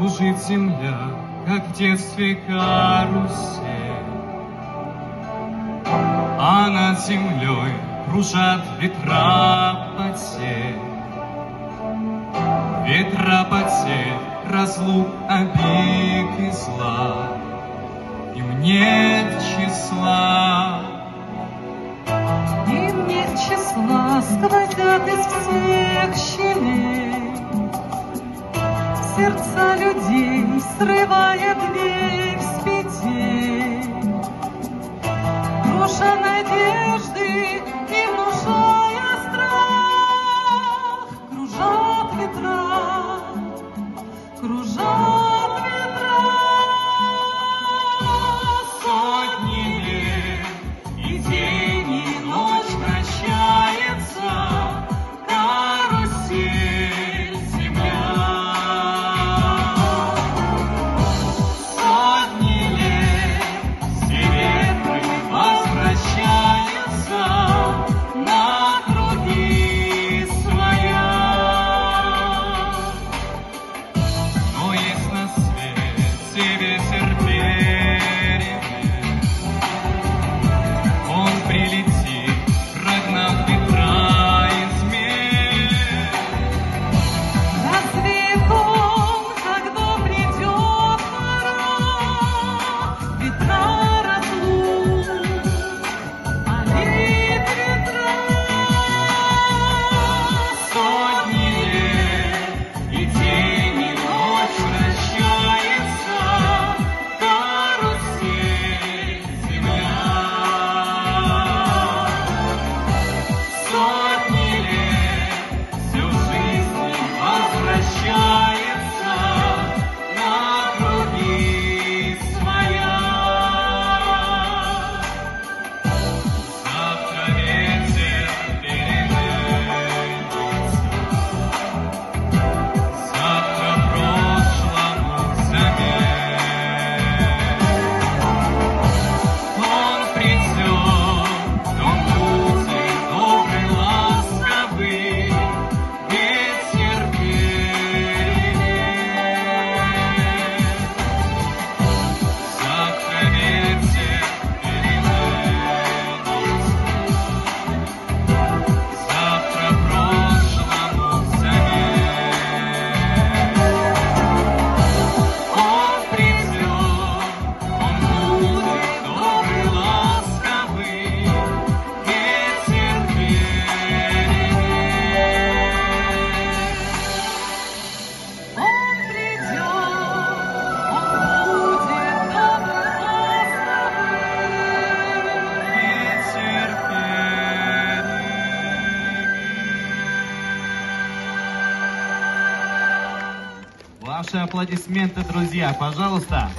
Кружит земля, как в детстве карусель, а над землей кружат ветра потерь. Ветра потерь, разлук, обид и зла, им нет числа. Им нет числа, сквозят из всех щелей сердца людей, срывая дверь с петель, круша надежды и внушая страх. Кружат ветра, кружат ветра. Сотни лет и день, и ночь прощается карусель земля. Сотни лет все ветры возвращаются на круги своя. Но есть на свете ветер перемен, он прилетит, прогнав ветра измен. Развеет он, когда придет пора, ветра разлук, полит ветра. Сотни лет и день, и ночь вращается карусель земля. Сотни лет всю жизнь возвращается на круги своя. Завтра ветер переменится, завтра прошлому заменит. Он придет, он будет добрый, ласковый, ветер перемен. Завтра ветер переменится, завтра прошлому заменит. Он придет, он будет добрый, ласковый, ветер перемен. Он придет, он будет добрый, ласковый. Ветер перемен. Ваши аплодисменты, друзья, пожалуйста.